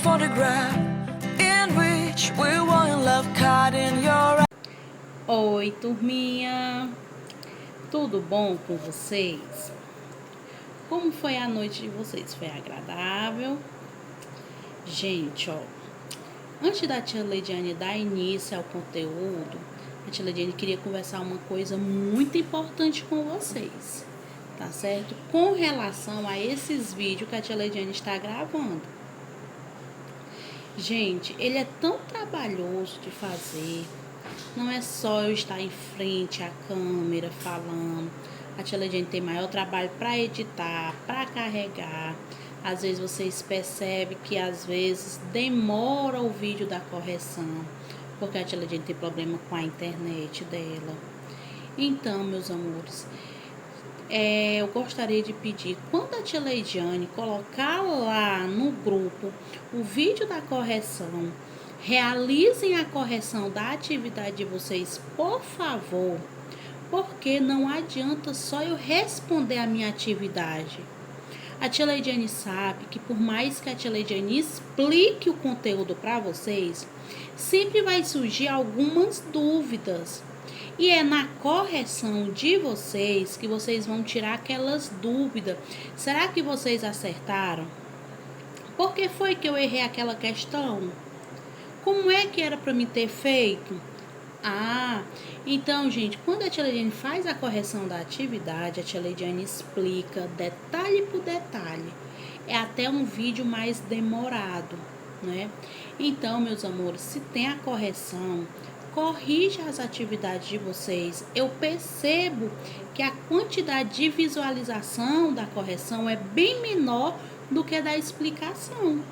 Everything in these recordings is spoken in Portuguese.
photograph in which we were in love, caught in your eyes. Oi, turminha! Tudo bom com vocês? Como foi a noite de vocês? Foi agradável? Gente, ó, antes da tia Leidiane dar início ao conteúdo, a tia Leidiane queria conversar uma coisa muito importante com vocês, tá certo? Com relação a esses vídeos que a tia Leidiane está gravando. Gente, ele é tão trabalhoso de fazer. Não é só eu estar em frente à câmera falando. A tia Leidiane tem maior trabalho para editar, para carregar. Às vezes vocês percebem que às vezes demora o vídeo da correção, porque a tia Leidiane tem problema com a internet dela. Então, meus amores, eu gostaria de pedir, quando a tia Leidiane colocar lá no grupo o vídeo da correção, realizem a correção da atividade de vocês, por favor, porque não adianta só eu responder a minha atividade. A tia Leidiane sabe que por mais que a tia Leidiane explique o conteúdo para vocês, sempre vai surgir algumas dúvidas. E é na correção de vocês que vocês vão tirar aquelas dúvidas. Será que vocês acertaram? Por que foi que eu errei aquela questão? Como é que era para me ter feito? Então, gente, quando a tia Leidiane faz a correção da atividade, a tia Leidiane explica detalhe por detalhe. É até um vídeo mais demorado, né? Então, meus amores, se tem a correção, corrija as atividades de vocês. Eu percebo que a quantidade de visualização da correção é bem menor do que a da explicação.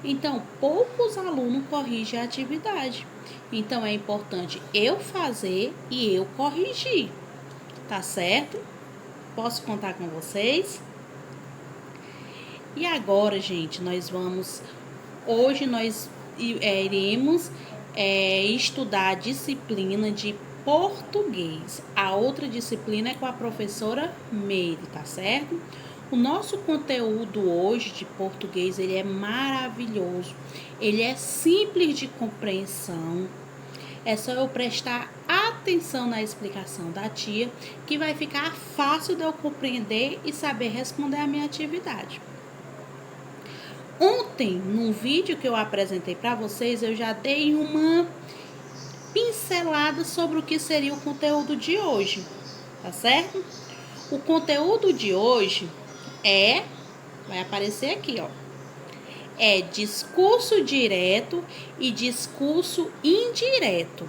Então, poucos alunos corrigem a atividade. Então, é importante eu fazer e eu corrigir. Tá certo? Posso contar com vocês? E agora, gente, hoje nós iremos estudar a disciplina de português. A outra disciplina é com a professora Meire, tá certo? O nosso conteúdo hoje de português, ele é maravilhoso. Ele é simples de compreensão. É só eu prestar atenção na explicação da tia, que vai ficar fácil de eu compreender e saber responder a minha atividade. Ontem, num vídeo que eu apresentei para vocês, eu já dei uma pincelada sobre o que seria o conteúdo de hoje, tá certo? O conteúdo de hoje vai aparecer aqui, ó. É discurso direto e discurso indireto.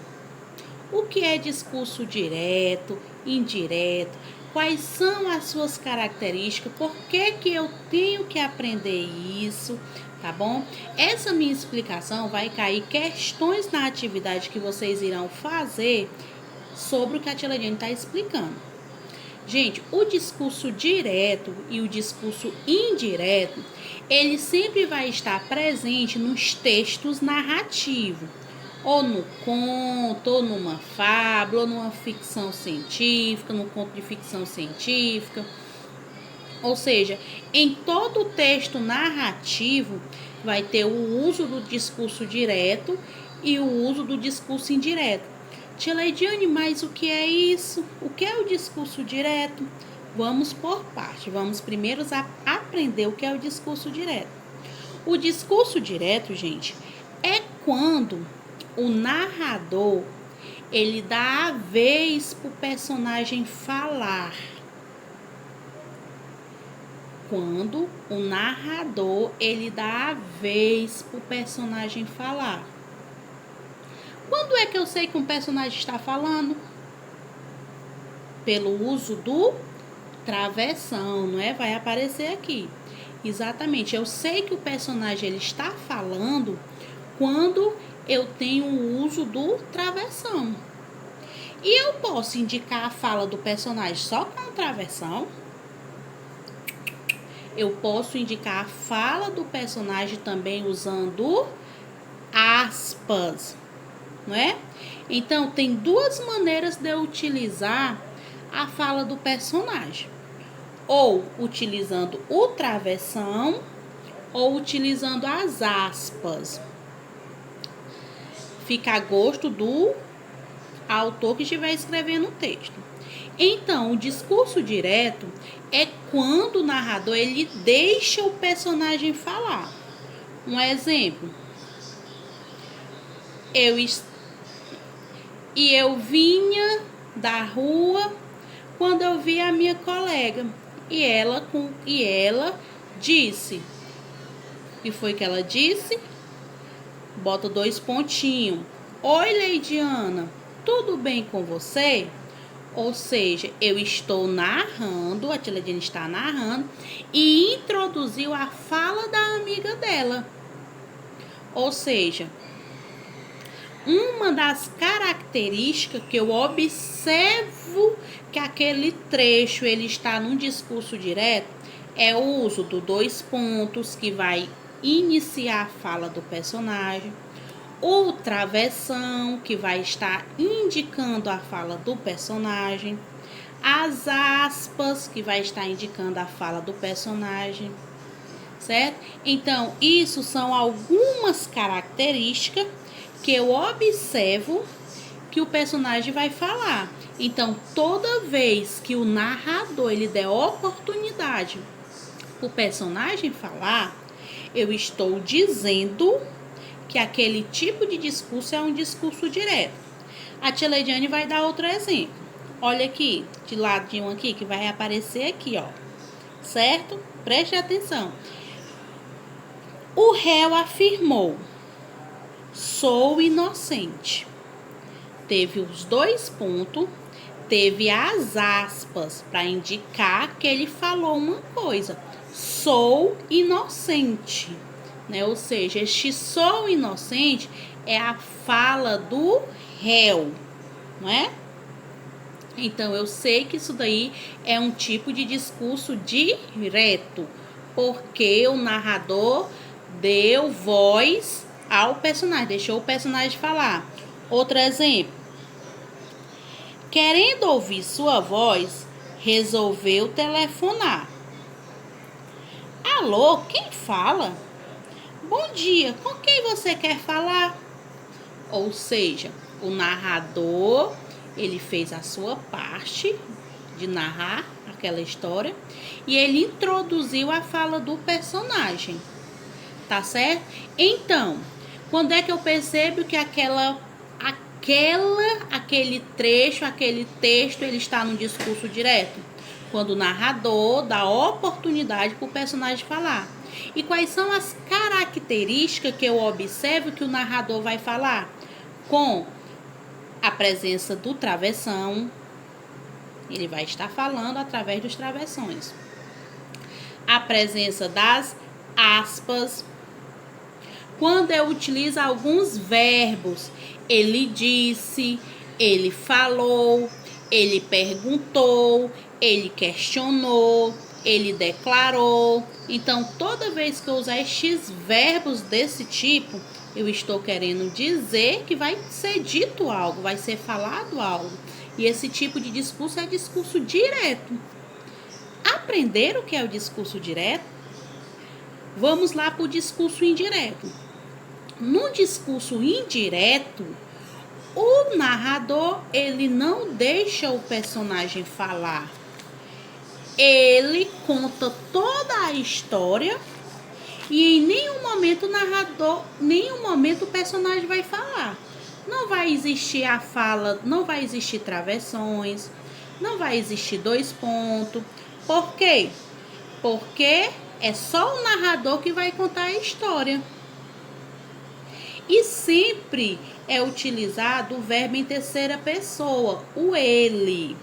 O que é discurso direto, indireto? Quais são as suas características? Por que eu tenho que aprender isso? Tá bom? Essa minha explicação vai cair questões na atividade que vocês irão fazer sobre o que a tia Leidiane está explicando. Gente, o discurso direto e o discurso indireto, ele sempre vai estar presente nos textos narrativos, ou no conto, ou numa fábula, ou numa ficção científica, no conto de ficção científica. Ou seja, em todo o texto narrativo vai ter o uso do discurso direto e o uso do discurso indireto. Tia Leidiane, mas o que é isso? O que é o discurso direto? Vamos por parte. Vamos primeiro aprender o que é o discurso direto. O discurso direto, gente, é quando o narrador, ele dá a vez para o personagem falar. Quando o narrador, ele dá a vez para o personagem falar. Quando é que eu sei que um personagem está falando? Pelo uso do travessão, não é? Vai aparecer aqui. Exatamente, eu sei que o personagem ele está falando quando eu tenho o uso do travessão. E eu posso indicar a fala do personagem só com o travessão. Eu posso indicar a fala do personagem também usando aspas, não é? Então, tem duas maneiras de eu utilizar a fala do personagem. Ou utilizando o travessão, ou utilizando as aspas. Fica a gosto do autor que estiver escrevendo o texto. Então, o discurso direto é quando o narrador ele deixa o personagem falar. Um exemplo. Eu vinha da rua quando eu vi a minha colega e ela disse. O que foi que ela disse? Bota 2 pontinhos. Oi, Leidiana, tudo bem com você? Ou seja, eu estou narrando, a tia Leidiana está narrando e introduziu a fala da amiga dela. Ou seja, uma das características que eu observo que aquele trecho ele está num discurso direto é o uso do 2 pontos que vai iniciar a fala do personagem, o travessão que vai estar indicando a fala do personagem, as aspas que vai estar indicando a fala do personagem, certo? Então, isso são algumas características que eu observo que o personagem vai falar. Então, toda vez que o narrador ele der oportunidade para o personagem falar, eu estou dizendo que aquele tipo de discurso é um discurso direto. A tia Leidiane vai dar outro exemplo. Olha aqui, de ladinho aqui, que vai aparecer aqui, ó. Certo? Preste atenção. O réu afirmou: sou inocente. Teve os 2 pontos, teve as aspas para indicar que ele falou uma coisa. Sou inocente, né? Ou seja, este sou inocente é a fala do réu, não é? Então, eu sei que isso daí é um tipo de discurso direto, porque o narrador deu voz ao personagem, deixou o personagem falar. Outro exemplo. Querendo ouvir sua voz, resolveu telefonar. Alô, quem fala? Bom dia, com quem você quer falar? Ou seja, o narrador, ele fez a sua parte de narrar aquela história e ele introduziu a fala do personagem, tá certo? Então, quando é que eu percebo que aquele trecho, aquele texto, ele está no discurso direto? Quando o narrador dá oportunidade para o personagem falar. E quais são as características que eu observo que o narrador vai falar? Com a presença do travessão, ele vai estar falando através dos travessões. A presença das aspas. Quando eu utilizo alguns verbos, ele disse, ele falou, ele perguntou, ele questionou, ele declarou. Então, toda vez que eu usar estes verbos desse tipo, eu estou querendo dizer que vai ser dito algo, vai ser falado algo. E esse tipo de discurso é discurso direto. Aprender o que é o discurso direto? Vamos lá para o discurso indireto. No discurso indireto, o narrador, ele não deixa o personagem falar. Ele conta toda a história e em nenhum momento o narrador, nenhum momento o personagem vai falar. Não vai existir a fala, não vai existir travessões, não vai existir 2 pontos. Por quê? Porque é só o narrador que vai contar a história. E sempre é utilizado o verbo em terceira pessoa, o ele.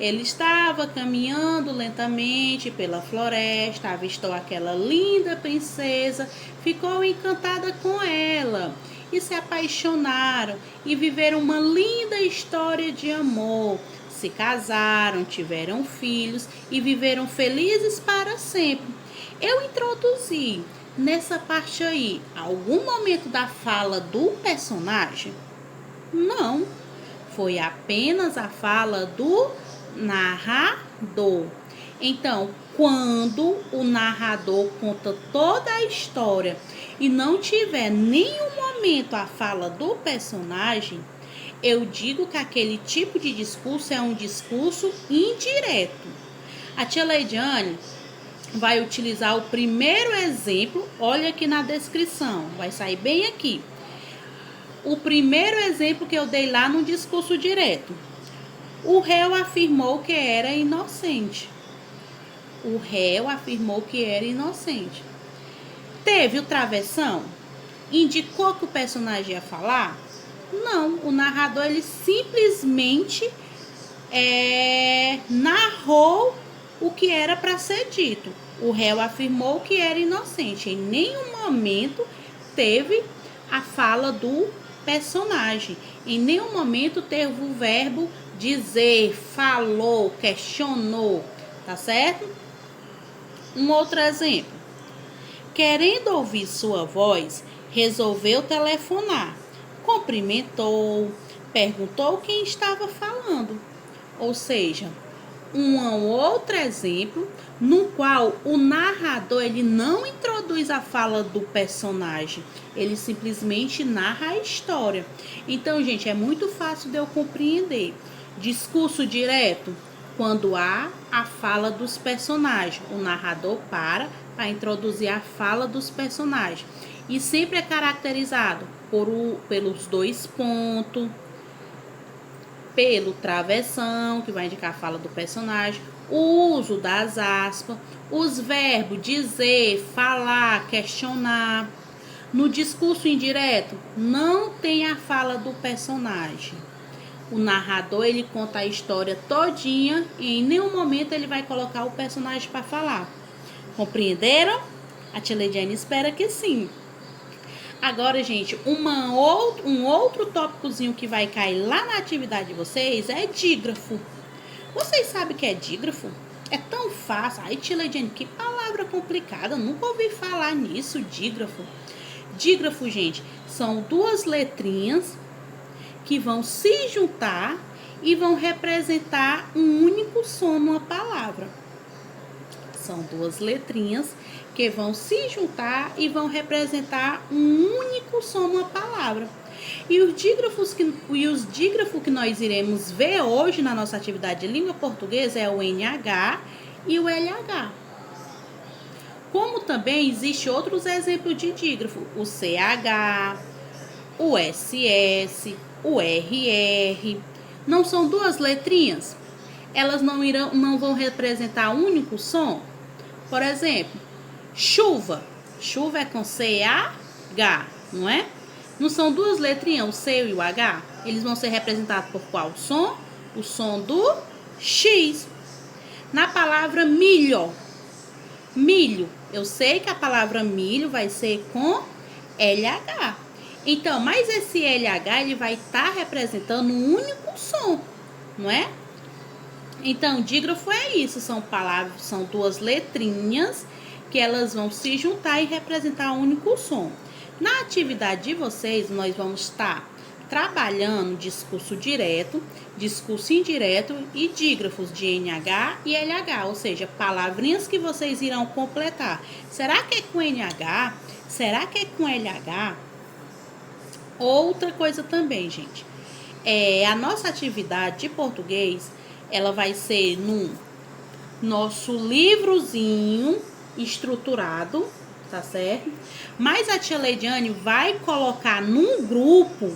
Ele estava caminhando lentamente pela floresta, avistou aquela linda princesa, ficou encantada com ela e se apaixonaram e viveram uma linda história de amor. Se casaram, tiveram filhos e viveram felizes para sempre. Eu introduzi nessa parte aí algum momento da fala do personagem? Não, foi apenas a fala do narrador. Então, quando o narrador conta toda a história e não tiver nenhum momento a fala do personagem, eu digo que aquele tipo de discurso é um discurso indireto. A tia Leidiane vai utilizar o primeiro exemplo, olha aqui na descrição, vai sair bem aqui. O primeiro exemplo que eu dei lá no discurso direto. O réu afirmou que era inocente. O réu afirmou que era inocente. Teve o travessão? Indicou que o personagem ia falar? Não, o narrador ele simplesmente narrou o que era para ser dito. O réu afirmou que era inocente. Em nenhum momento teve a fala do personagem. Em nenhum momento teve o verbo dizer, falou, questionou, tá certo? Um outro exemplo. Querendo ouvir sua voz, resolveu telefonar. Cumprimentou, perguntou quem estava falando. Ou seja, um outro exemplo no qual o narrador ele não introduz a fala do personagem, ele simplesmente narra a história. Então, gente, é muito fácil de eu compreender. Discurso direto, quando há a fala dos personagens, o narrador para introduzir a fala dos personagens. E sempre é caracterizado pelos dois pontos, pelo travessão, que vai indicar a fala do personagem, o uso das aspas, os verbos dizer, falar, questionar. No discurso indireto, não tem a fala do personagem. O narrador, ele conta a história todinha e em nenhum momento ele vai colocar o personagem para falar. Compreenderam? A tia Leidiane espera que sim. Agora, gente, um outro tópicozinho que vai cair lá na atividade de vocês é dígrafo. Vocês sabem o que é dígrafo? É tão fácil. Ai, tia Leidiane, que palavra complicada. Nunca ouvi falar nisso, dígrafo. Dígrafo, gente, são duas letrinhas que vão se juntar e vão representar um único som numa palavra. São duas letrinhas que vão se juntar e vão representar um único som numa palavra. E os dígrafos que nós iremos ver hoje na nossa atividade de língua portuguesa é o NH e o LH. Como também existem outros exemplos de dígrafo, o CH, o SS, o RR. Não são duas letrinhas? Elas não vão representar um único som? Por exemplo, chuva. Chuva é com CH, não é? Não são duas letrinhas, o C e o H? Eles vão ser representados por qual som? O som do X. Na palavra milho. Milho. Eu sei que a palavra milho vai ser com LH. Então, mas esse LH ele vai estar representando um único som, não é? Então, dígrafo é isso, são duas letrinhas que elas vão se juntar e representar um único som. Na atividade de vocês, nós vamos estar trabalhando discurso direto, discurso indireto e dígrafos de NH e LH, ou seja, palavrinhas que vocês irão completar. Será que é com NH? Será que é com LH? Outra coisa também, gente, a nossa atividade de português, ela vai ser no nosso livrozinho estruturado, tá certo? Mas a tia Leidiane vai colocar num grupo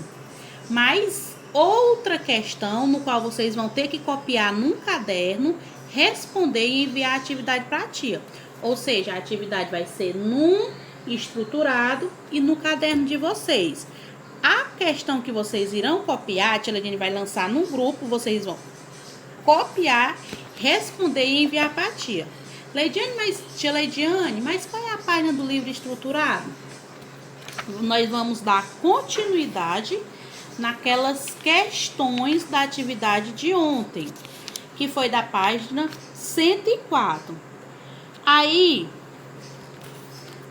mais outra questão, no qual vocês vão ter que copiar num caderno, responder e enviar a atividade para a tia. Ou seja, a atividade vai ser num estruturado e no caderno de vocês. A questão que vocês irão copiar, a tia Leidiane vai lançar no grupo, vocês vão copiar, responder e enviar para a tia. Tia Leidiane, mas qual é a página do livro estruturado? Nós vamos dar continuidade naquelas questões da atividade de ontem, que foi da página 104. Aí,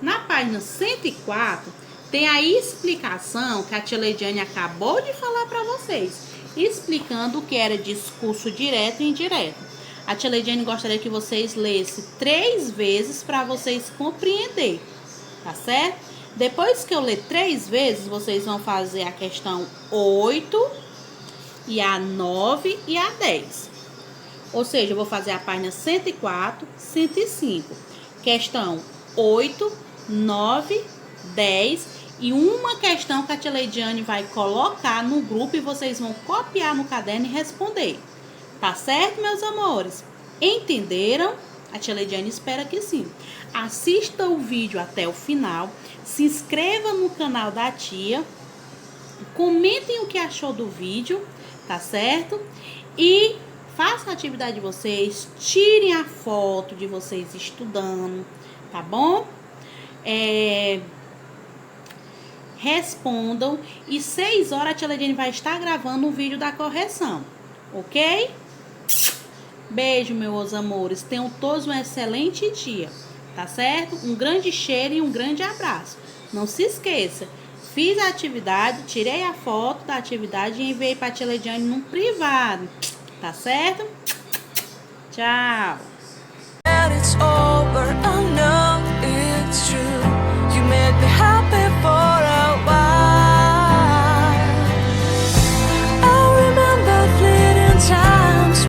na página 104, tem a explicação que a tia Leidiane acabou de falar para vocês, explicando o que era discurso direto e indireto. A tia Leidiane gostaria que vocês lessem 3 vezes para vocês compreenderem, tá certo? Depois que eu ler 3 vezes, vocês vão fazer a questão 8, e a 9 e a 10. Ou seja, eu vou fazer a página 104, 105. Questão 8, 9, 10 e uma questão que a tia Leidiane vai colocar no grupo e vocês vão copiar no caderno e responder. Tá certo, meus amores? Entenderam? A tia Leidiane espera que sim. Assista o vídeo até o final. Se inscreva no canal da tia. Comentem o que achou do vídeo, tá certo? E façam a atividade de vocês. Tirem a foto de vocês estudando, tá bom? Respondam. E 6 horas a tia Leidiane vai estar gravando o vídeo da correção, ok? Beijo, meus amores. Tenham todos um excelente dia, tá certo? Um grande cheiro e um grande abraço. Não se esqueça, fiz a atividade, tirei a foto da atividade e enviei para a tia Leidiane no privado, tá certo? Tchau!